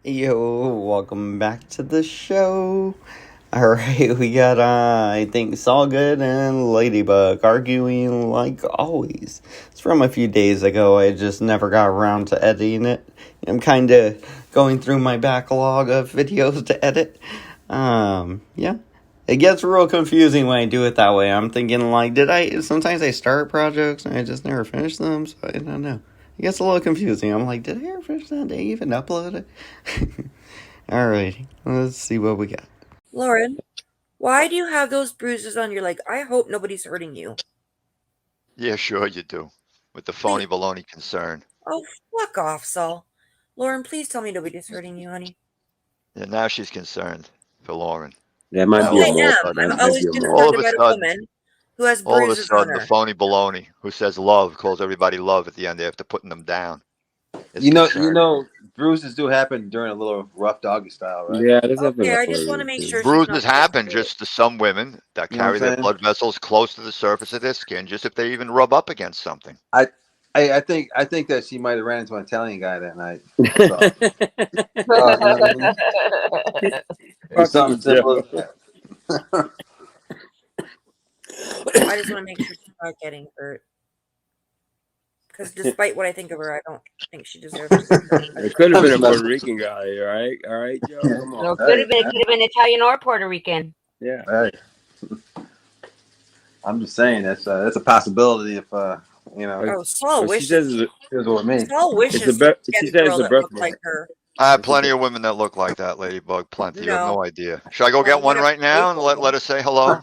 Yo, welcome back to the show. Alright, we got, I think, Saul Good and Ladybug arguing like always. It's from a few days ago, I just never got around to editing it. I'm kinda going through my backlog of videos to edit. Yeah. It gets real confusing when I do it that way. I'm thinking, like, sometimes I start projects and I just never finish them, so I don't know. It gets a little confusing. I'm like, did I ever finish that? Did I even upload it? Alrighty, let's see what we got. Lauren, why do you have those bruises on your leg? I hope nobody's hurting you. Yeah, sure you do. With the phony baloney concern. Oh, fuck off, Saul. Lauren, please tell me nobody's hurting you, honey. Yeah, now she's concerned for Lauren. That might Now be a I all of a mo. am. sudden, That I'm might always be a mo. all concerned of a about a sudden, woman who has all of a bruises on sudden, the her. phony baloney who says love calls everybody love at the end after putting them down. Is You concerned. know, bruises do happen during a little rough doggy style, right? Yeah, this happened Okay, I before. just want to make sure she's Bruises not happen getting hurt. just to some women that You know what carry I'm their saying? blood vessels close to the surface of their skin, just if they even rub up against something. I think that she might have ran into an Italian guy that night. So, you know what I mean? It's something simple as that. I just want to make sure she's not getting hurt. Because despite what I think of her, I don't think she deserves to get hurt. It could have been a I'm Puerto just- Rican guy, all right, Joe. Come on. No, could have been Italian or Puerto Rican. Yeah. Hey. I'm just saying that's a possibility if Oh, Saul But she wishes. says it was with me. Saul wishes it's a he could she get a says girl it's a that birth looked like her. I have It's plenty a- of women that look like that, Ladybug. Plenty. You have No. no idea. Should I go Well, get one right now and let her say hello?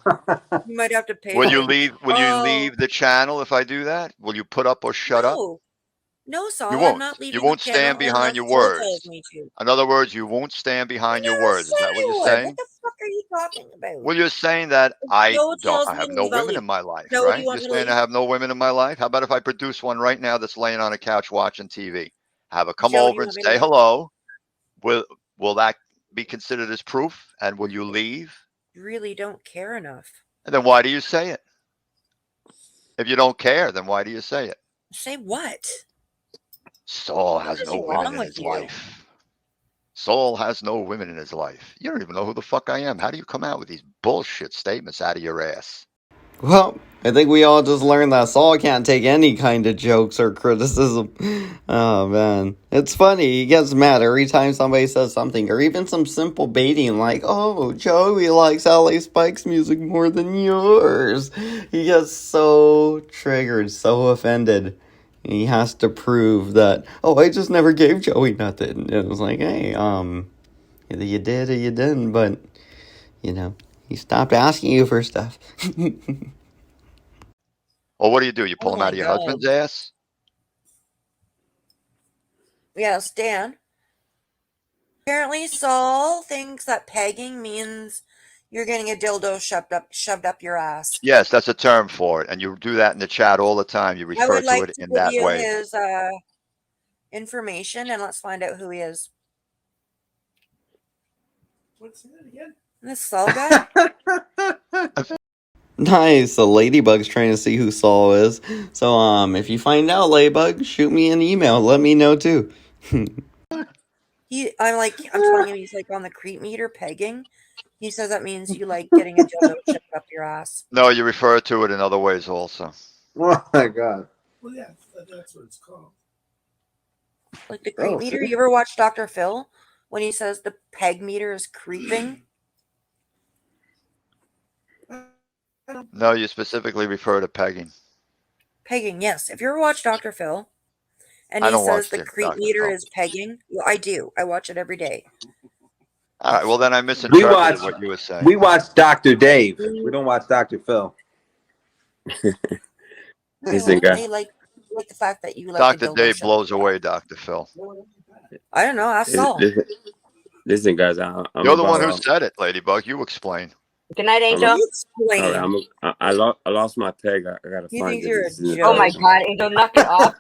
You might have to pay Will for you it. leave? Will you leave the channel if I do that? Will you put up or shut up? No, Saul, You I'm won't. not leaving You won't the channel stand behind unless your Joel tells words. me to. In other words, you won't stand behind your Never words. Is said that what I you're would. saying? What the fuck are you talking about? Well, you're saying that I Joel tells me have to no leave, I'll women leave. in my life, Joe, do right? you want You're me to saying I leave? have no women in my life. How about if I produce one right now that's laying on a couch watching TV? Have her come Joe, do over you and want me to say leave? hello. Will that be considered as proof? And will you leave? You really don't care enough. And then why do you say it? If you don't care, then why do you say it? Say what? Saul has What is no women wrong in with his you? life. Saul has no women in his life. You don't even know who the fuck I am. How do you come out with these bullshit statements out of your ass? Well, I think we all just learned that Saul can't take any kind of jokes or criticism. Oh man. It's funny, he gets mad every time somebody says something, or even some simple baiting like, oh, Joey likes LA Spike's music more than yours. He gets so triggered, so offended. He has to prove that, oh, I just never gave Joey nothing. It was like, hey, either you did or you didn't, but, he stopped asking you for stuff. Well, what do? You pull Oh them out my of your God. husband's ass? Yes, Dan. Apparently, Saul thinks that pegging means you're getting a dildo shoved up your ass. Yes, that's a term for it. And you do that in the chat all the time. You I refer would to like it to in give that you way. his information and let's find out who he is. What's that again? This Saul guy? Nice. The Ladybug's trying to see who Saul is. So, if you find out, Ladybug, shoot me an email. Let me know too. I'm telling him he's like on the creep meter pegging. He says that means you like getting a dildo shoved up your ass. No, you refer to it in other ways also. Oh my God. Well, yeah, that's what it's called. Like the creep meter. You ever watch Dr. Phil when he says the peg meter is creeping? No, you specifically refer to pegging. Pegging, yes. If you ever watch Dr. Phil and I he don't says watch the the creep Dr. meter Phil. is pegging, well, I do. I watch it every day. All right, well then I misinterpreted what you were saying. We watch Dr. Dave. We don't watch Dr. Phil. Listen, guy. They like the fact that you like Dr. the dildo Dave shoved blows up. away Dr. Phil. I don't know. Ask Saul. Listen, guys. You're the one who said it, Ladybug. You explain. Good night, Angel. You explain. I lost my peg. I gotta He find thinks it. you're a It's in the joke. Oh my bathroom. God, Angel, knock it off.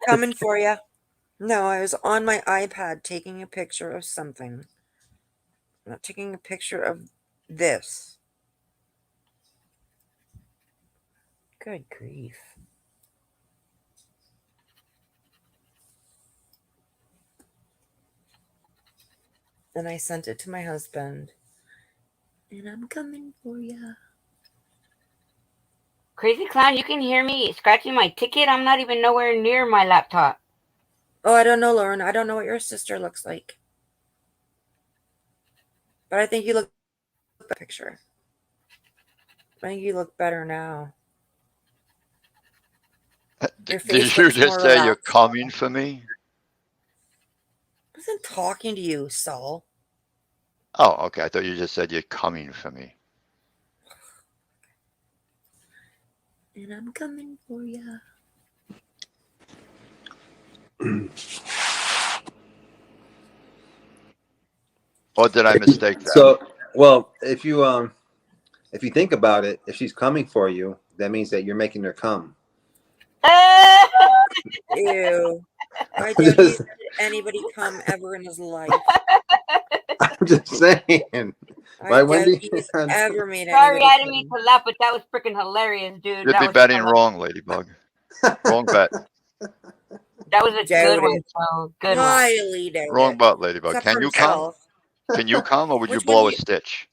Coming for you. No, I was on my iPad taking a picture of something. I'm not taking a picture of this. Good grief. and I sent it to my husband. And I'm coming for ya. Crazy Clown, you can hear me scratching my ticket. I'm not even nowhere near my laptop. Oh, I don't know, Lauren. I don't know what your sister looks like. But I think you look better in the picture. I think you look better now. Your Did face you looks just more say you're relaxed. coming for me? I wasn't talking to you, Saul. Oh, okay. I thought you just said you're coming for me. And I'm coming for ya. Or did I mistake that? So, well, if you think about it, if she's coming for you, that means that you're making her come. Ew. I doubt he had anybody come ever in his life. I'm just saying. I Right, doubt Wendy? he's ever made Sorry, anybody I didn't mean come. to laugh, but that was freaking hilarious, dude. You'd That be was betting wrong, Ladybug. Wrong bet. That was a Doubt good one, it. so good one. Highly doubt Wrong it. bet, Ladybug. Except Can for you come? himself. Can you come, or would you Which one blow do a you- stitch?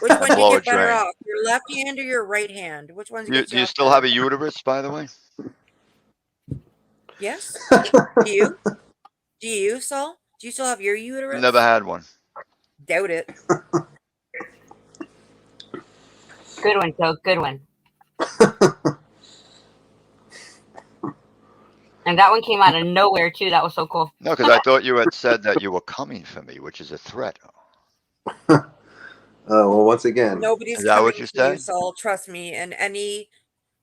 Which one do blow you a get better drain. off? Your left hand or your right hand? Which one's Do you still have a uterus, by the way? Yes. Do you? Do you, Saul? Do you still have your uterus? Never had one. Doubt it. Good one, Joe. Good one. And that one came out of nowhere too. That was so cool. No, because I thought you had said that you were coming for me, which is a threat. Well, once again, Nobody's Is that coming what you for you, said? Saul. Trust me. In any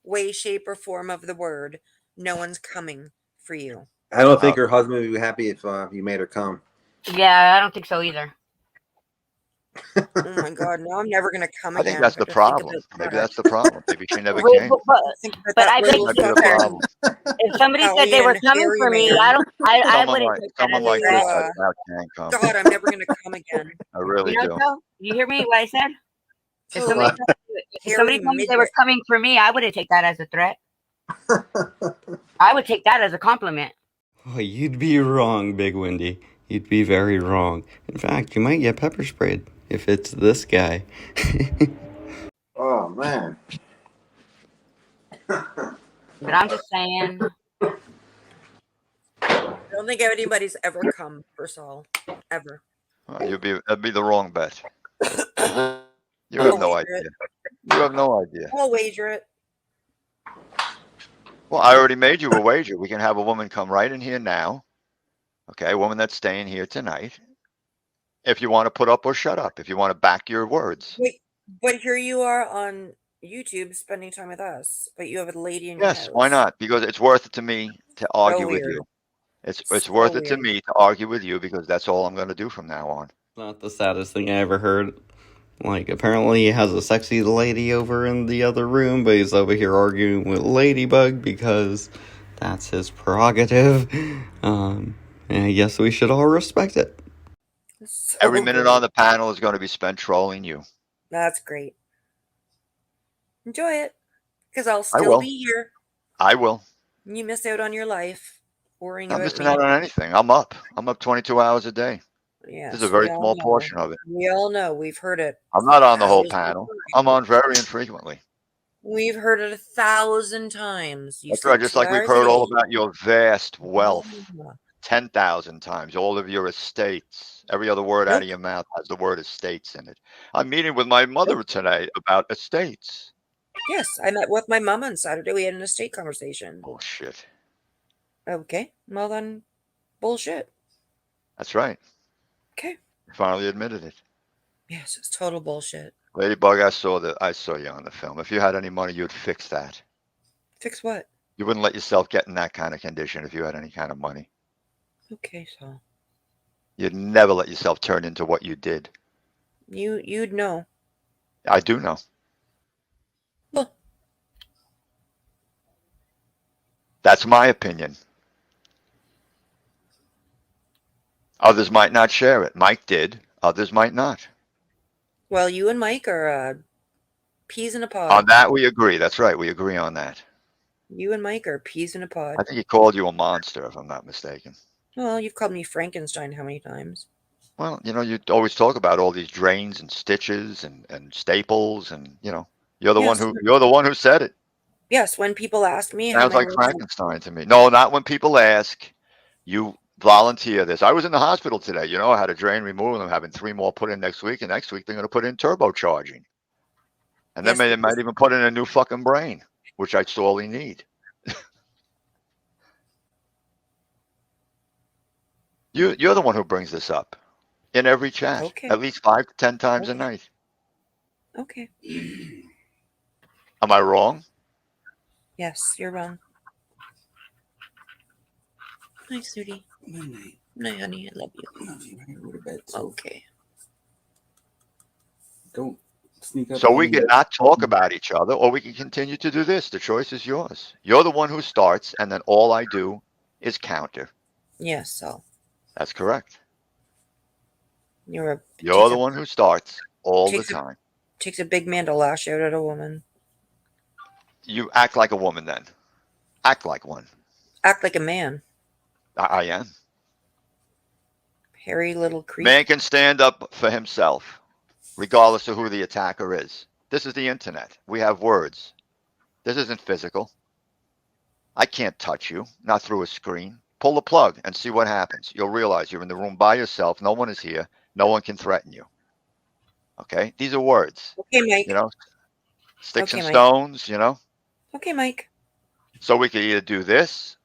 way, shape, or form of the word, no one's coming for you. I don't think her husband would be happy if you made her come. Yeah, I don't think so either. Oh my God, no, I'm never gonna come I again. think that's if I the just think problem. about Maybe that. that's the problem. Maybe she never Wait, came. but I bet That might be the problem. if somebody said they were Italian coming hairy for me, man. I wouldn't take that Someone as a like threat. this I doubt can come. God, I'm never gonna come again. I really You know, do. Joe? You hear me? What I said? If Oh, somebody hairy told me they were midget. coming for me, I wouldn't take that as a threat. I would take that as a compliment. Oh, you'd be wrong, Big Wendy. You'd be very wrong. In fact, you might get pepper sprayed if it's this guy. Oh, man. But I'm just saying. I don't think anybody's ever come for Saul. Ever. Well, that'd be the wrong bet. You I'll have no wager idea. it. You have no idea. I'll wager it. Well, I already made you a wager. We can have a woman come right in here now. Okay, a woman that's staying here tonight. If you want to put up or shut up, if you want to back your words. Wait, but here you are on YouTube spending time with us, but you have a lady in your house. Yes, why not? Because it's worth it to me to argue with weird. you. It's So worth it to weird. me to argue with you because that's all I'm going to do from now on. Not the saddest thing I ever heard. Like, apparently he has a sexy lady over in the other room, but he's over here arguing with Ladybug because that's his prerogative. And I guess we should all respect it. So Every minute good. on the panel is going to be spent trolling you. That's great. Enjoy it, because I'll I still will. be here. I will. You miss out on your life, worrying Not about missing me. out on anything. I'm up. I'm up 22 hours a day. Yes, This is a very we all small know. portion of it. We all know. We've heard it. I'm not on the whole 1,000 panel. times. I'm on very infrequently. We've heard it 1,000 times. You That's sleep right. Just 2 like we've hours a heard all day. about your vast wealth Yeah. 10,000 times. All of your estates. Every other word out of your mouth has the word estates in it. I'm meeting with my mother today about estates. Yes, I met with my mom on Saturday. We had an estate conversation. Bullshit. Okay, well then, bullshit. That's right. Okay. You finally admitted it. Yes, it's total bullshit. Ladybug, I saw you on the film. If you had any money, you'd fix that. Fix what? You wouldn't let yourself get in that kind of condition if you had any kind of money. Okay, Saul. You'd never let yourself turn into what you did. You'd know. I do know. Well, that's my opinion. Others might not share it. Mike did. Others might not. well, you and Mike are peas in a pod. On that, we agree. That's right. We agree on that. You and Mike are peas in a pod. I think he called you a monster, if I'm not mistaken. Well, you've called me Frankenstein how many times? Well, you always talk about all these drains and stitches and staples, and you're the Yes. one who said it. Yes, when people ask me how Sounds my like Frankenstein to me. No, not when people ask. You volunteer this. I was in the hospital today. I had a drain removed. I'm having 3 more put in next week, and next week they're going to put in turbocharging, and then Yes, they might even put in a new fucking brain, which I sorely need. You're the one who brings this up in every chat, Okay. at least 5 to 10 times a Okay. night. Okay. Am I wrong? Yes, you're wrong. Hi, Sudie. Good night. No, honey, I love you. Love you. I gotta go to bed. So Okay. don't sneak up So on we me. can not talk about each other, or we can continue to do this. The choice is yours. You're the one who starts, and then all I do is counter. Yes, so That's correct. you're You're the one who starts all the time. takes a big man to lash out at a woman. You act like a woman then. Act like one. Act like a man. I am. Hairy little creep. Man can stand up for himself, regardless of who the attacker is. This is the internet. We have words. This isn't physical. I can't touch you, not through a screen. Pull the plug and see what happens. You'll realize you're in the room by yourself. No one is here. No one can threaten you. Okay? These are words. Okay, Mike. Sticks Okay, and Mike. stones, Okay, Mike. So we can either do this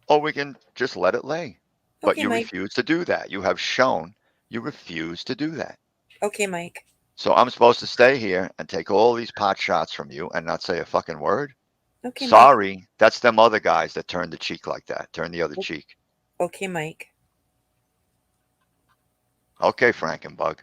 or we can just let it lay. But Okay, you Mike. refuse to do that. You have shown you refuse to do that. Okay, Mike. So I'm supposed to stay here and take all these pot shots from you and not say a fucking word? Okay, Sorry, Mike. That's them other guys that turn the cheek like that. Turn the other cheek. Okay, Mike. Okay, Frankenbug.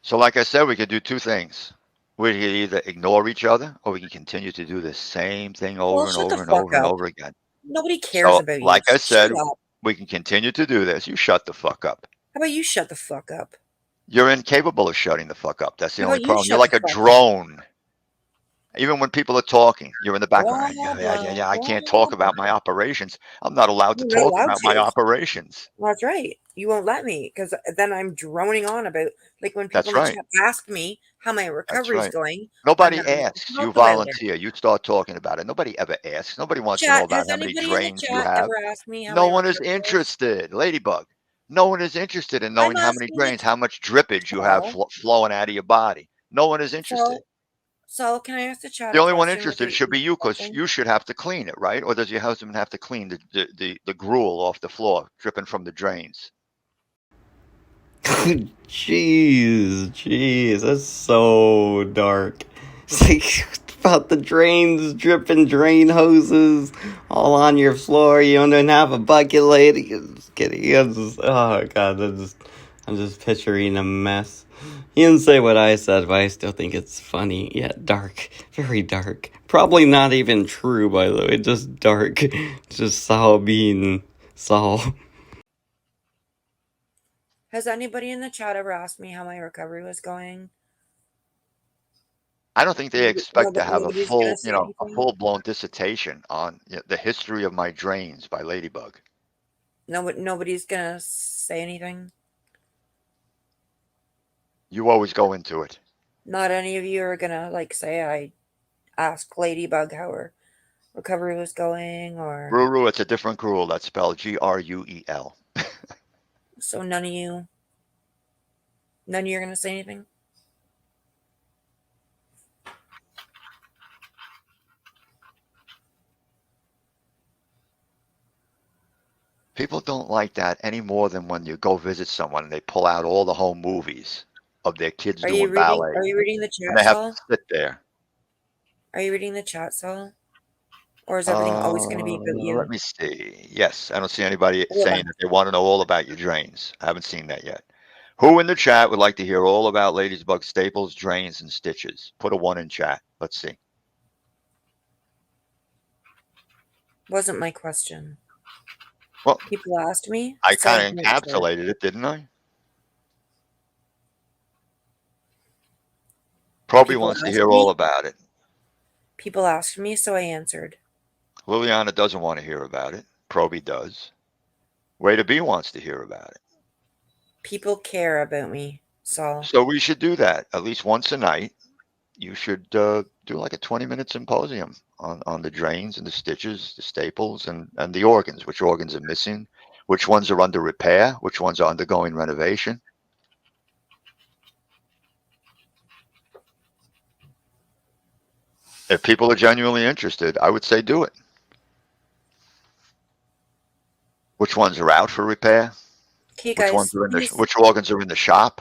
So like I said, we could do 2 things. We can either ignore each other or we can continue to do the same thing over and shut the over and fuck over and up. over again. Nobody cares So, about you. like I said, Shut up. we can continue to do this. You shut the fuck up. How about you shut the fuck up? You're incapable of shutting the fuck up. That's the How only about you problem. You're shut like the a fuck up? drone. Even when people are talking, you're in the background. Blah, Yeah. I can't blah, talk about my operations. I'm not allowed to You're not talk allowed about my to. operations. Well, that's right. You won't let me because then I'm droning on about like when That's people in the right. chat ask me how my That's recovery's right. going. Nobody I'm not allowed to asks. talk You about it. volunteer. You start talking about it. Nobody ever asks. Nobody wants to know Chat, about has how many anybody in the drains you chat have. ever asked me how No my one is recovery is? interested. Ladybug. No one is interested in knowing I'm how many asking drains, how much drippage you have flowing out of your body. No one is interested. So can I ask the chat The a only one question interested without should be you, because talking? you should have to clean it, right? Or does your husband have to clean the gruel off the floor dripping from the drains? Jeez, that's so dark. It's like about the drains, dripping drain hoses all on your floor. You don't even have a bucket lady. Just kidding. Oh god, I'm just picturing a mess. You didn't say what I said, but I still think it's funny. Yeah, dark. Very dark. Probably not even true, by the way. Just dark. Just Saul being Saul. Has anybody in the chat ever asked me how my recovery was going? I don't think they expect to have a Nobody's gonna full, say a anything? full-blown dissertation on the history of my drains by Ladybug. Nobody's gonna say anything. You always go into it. Not any of you are gonna say I asked Ladybug how her recovery was going, or Ruru, it's a different gruel. That's spelled Gruel. so none of you are gonna say anything. People don't like that any more than when you go visit someone and they pull out all the home movies of their kids doing ballet. Are you reading the And chat, they have Saul? to sit there. Are you reading the chat, Saul? Or is everything always going to be about you? Let me see. Yes, I don't see anybody saying that they want to know all about your drains. I haven't seen that yet. Who in the chat would like to hear all about Ladybug staples, drains, and stitches? Put a 1 in chat. Let's see. Wasn't my question. Well, People asked me. I so kind of answered. encapsulated it, didn't I? Proby People wants to asked hear me. all about it. People asked me, so I answered. Liliana doesn't want to hear about it. Proby does. Way to be wants to hear about it. People care about me, Saul. So we should do that at least once a night. You should do like a 20-minute symposium on the drains and the stitches, the staples, and the organs. Which organs are missing? Which ones are under repair? Which ones are undergoing renovation? If people are genuinely interested, I would say do it. Which ones are out for repair? Okay, Which ones guys, are in the, please, which organs are in the shop?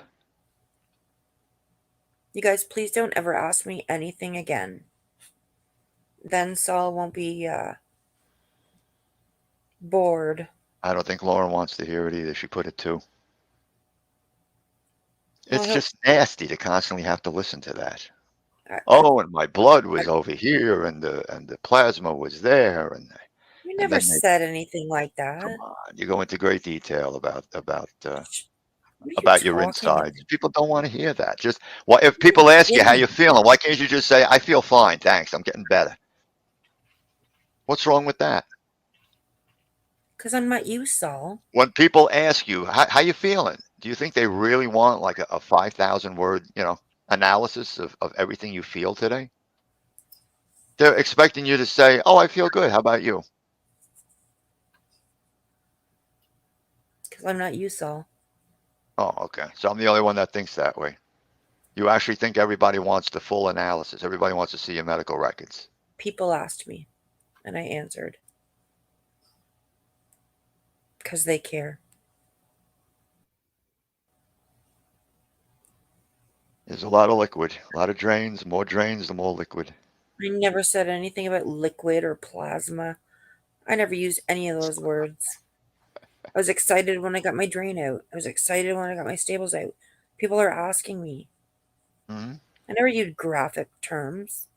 you guys, please don't ever ask me anything again. Then Saul won't be bored. I don't think Lauren wants to hear it either. She put it too. It's Well, just nasty to constantly have to listen to that. I- Oh, and my blood was over here, and the plasma was there, and we and never then they said anything like come that. on. You go into great detail about What are you your talking insides. about? People don't want to hear that. Just if people ask you how you're feeling, why can't you just say, "I feel fine, thanks. I'm getting better." What's wrong with that? Because I'm not you, Saul. When people ask you how you feeling, do you think they really want like a 5,000 word analysis of everything you feel today? They're expecting you to say, "Oh, I feel good. How about you?" Because I'm not you, Saul. Oh, okay. So I'm the only one that thinks that way. You actually think everybody wants the full analysis. Everybody wants to see your medical records. People asked me, and I answered. Because they care. There's a lot of liquid, a lot of drains. The more drains, the more liquid. I never said anything about liquid or plasma. I never used any of those words. I was excited when I got my drain out. I was excited when I got my staples out. People are asking me. Mm-hmm. I never used graphic terms.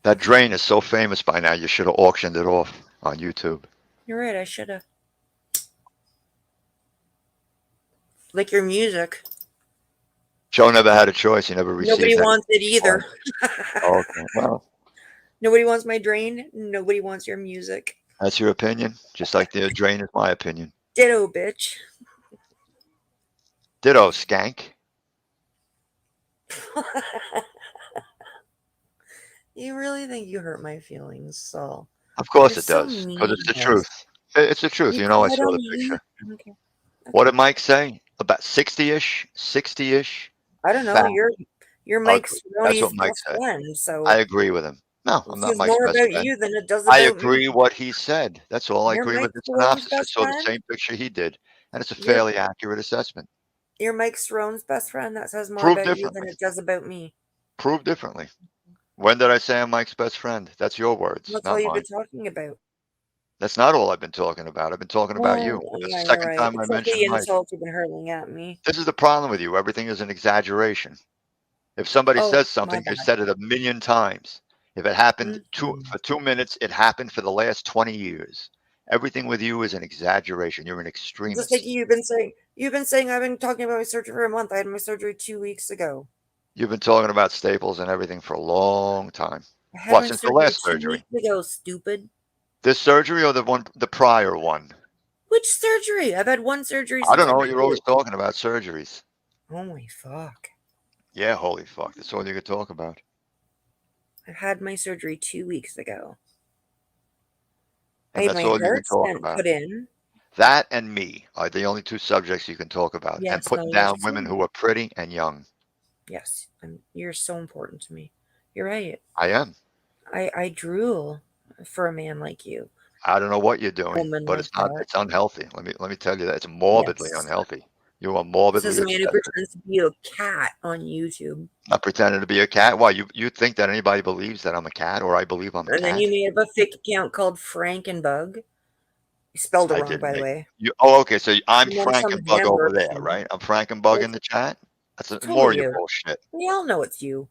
That drain is so famous by now, you should have auctioned it off on YouTube. You're right, I should have. Like your music. Joe never had a choice. He never received Nobody any. wants it either. Okay, well, Nobody wants my drain. Nobody wants your music. that's your opinion. Just like the drain is my opinion. Ditto, bitch. Ditto, skank. You really think you hurt my feelings, Saul? Of course You're it so does, mean. because it's the truth. It's the truth. You You know, I call it saw on the me? picture. Okay. What did Mike say? About 60-ish, 60-ish. I don't know. Fat, You're Mike ugly. That's what Cerrone's Mike best said. friend, so I agree with him. No, I'm it not says Mike's more best about friend. you than it does I about me. agree what he said. That's all. I You're agree Mike with the Cerrone's synopsis. I best saw the friend? same picture he did, and it's a You're, fairly accurate assessment. you're Mike Cerrone's best friend. That says more Prove about you than differently. it does about me. Prove differently. When did I say I'm Mike's best friend? That's your words, That's all not you've mine. been talking about. That's not all I've been talking about. I've been talking about you. Well, It's yeah, the you're second right. time I Except mentioned the Mike. insults you've been hurling at me. This is the problem with you. Everything is an exaggeration. If somebody Oh, says my something, bad. they said it a million times. If it happened Mhm. for 2 minutes, it happened for the last 20 years. Everything with you is an exaggeration. You're an Just extremist. like you've been saying. You've been saying I've been talking about my surgery for a month. I had my surgery 2 weeks ago. You've been talking about staples and everything for a long time. I had What, my since the surgery last 2 surgery? weeks ago, stupid. This surgery or the prior one? Which surgery? I've had one surgery I since don't I know. met You're you. always talking about surgeries. Holy fuck. Yeah, holy fuck. That's all you could talk about. I had my surgery 2 weeks ago. I And had that's my all you can heart talk stent about. put in. That and me are the only two subjects you can talk about. And Yes, putting no, down that's women true. who are pretty and young. Yes, you're so important to me. You're right. I am. I drool for a man like you. I don't know what you're doing, Woman but like it's not. that. It's unhealthy. Let me tell you that it's morbidly Yes. unhealthy. You are This is morbidly a man who obsessive. pretends to be a cat on YouTube. Not pretending to be a cat. Why you think that anybody believes that I'm a cat, or I believe I'm a And then cat? you made up a fake account called Frankenbug. You spelled it I wrong, didn't by the make way. you. Oh, okay. So I'm You want some Frankenbug over hamburger there, thing. right? I'm Frankenbug in It's the chat. That's more totally of your you. bullshit. We all know it's you.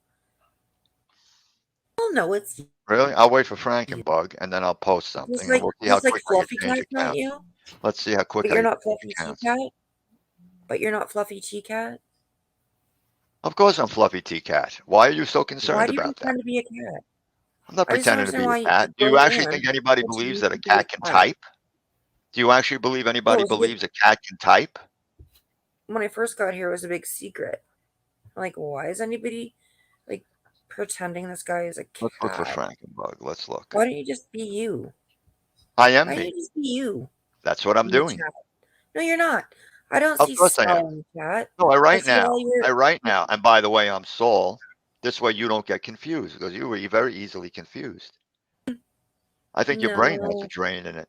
Oh no, it's Really? I'll wait for Frankenbug and then I'll post something and we'll see how just like quickly Fluffy you change Cat's not accounts. you. Let's see how But quickly you're you not change Fluffy accounts. T-Cat. But you're not Fluffy T-Cat. Of course I'm Fluffy T-Cat. Why are you so Why concerned do you about that? pretend to be a cat? I'm not I just don't pretending to be understand a why cat. a Do you grown actually man think anybody lets believes you that a to be cat a can cat. type? Do you actually believe No, anybody it was a big, believes a cat can type? when I first got here, it was a big secret. Like, why is anybody like pretending this guy is a Let's look for cat? Frankenbug. Let's look. Why don't you just be you? I am Why don't me. you just be you That's what I'm in the doing. chat? No, you're not. I don't Of see course I am. Saul in the chat. No, I I write see now. all your. I write now. And by the way, I'm Saul. This way you don't get confused because you were very easily confused. I think your brain has a No, drain in it.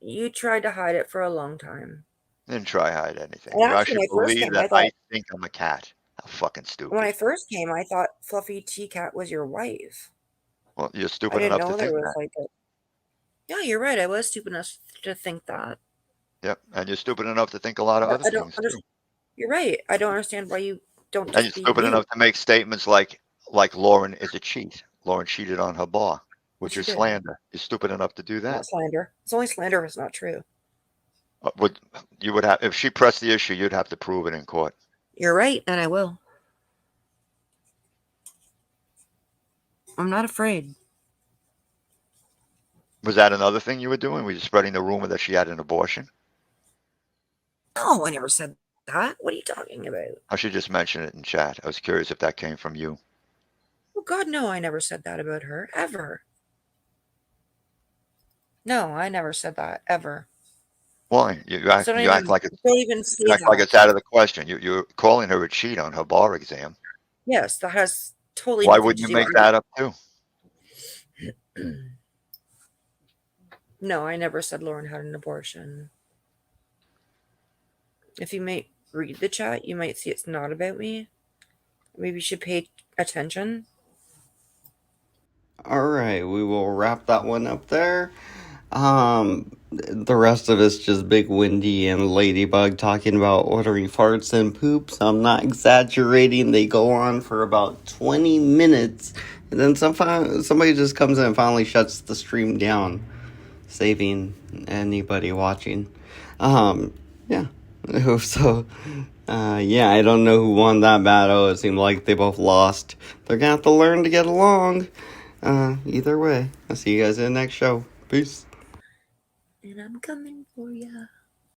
you tried to hide it for a long time. Didn't try hide anything. And You actually, actually when I first believe came, that I I thought think I'm a cat. How fucking stupid. I thought Fluffy T-Cat was your wife. Well, you're I stupid didn't enough to know there think was that. like a. Yeah, you're right. I was stupid enough to think that. Yep. And you're stupid enough to think a lot of other I don't things too. understand. You're right. I don't understand why you don't And you're just be stupid you. enough to make statements like Lauren is a cheat. Lauren cheated on her bar, which Yes, is you did. slander. You're stupid enough to do that. Not slander. It's only slander if it's not true. You would have, if she pressed the issue, you'd have to prove it in court. You're right, and I will. I'm not afraid. Was that another thing you were doing? Were you spreading the rumor that she had an abortion? No, I never said that. What are you talking about? I should just mention it in chat. I was curious if that came from you. Oh, God, no, I never said that about her. Ever. No, I never said that. Ever. Why? You act So like it's don't even say you act like that. it's out of the question. You're calling her a cheat on her bar exam. Yes, that has totally Why nothing wouldn't to you do make with that up too? No, I never said Lauren had an abortion. If you might read the chat, you might see it's not about me. Maybe you should pay attention. Alright, we will wrap that one up there. The rest of it's just Big Windy and Ladybug talking about ordering farts and poops. I'm not exaggerating. They go on for about 20 minutes. And then somebody just comes in and finally shuts the stream down, saving anybody watching. Yeah. So, yeah, I don't know who won that battle. It seemed like they both lost. They're gonna have to learn to get along. Either way, I'll see you guys in the next show. Peace. And I'm coming for ya.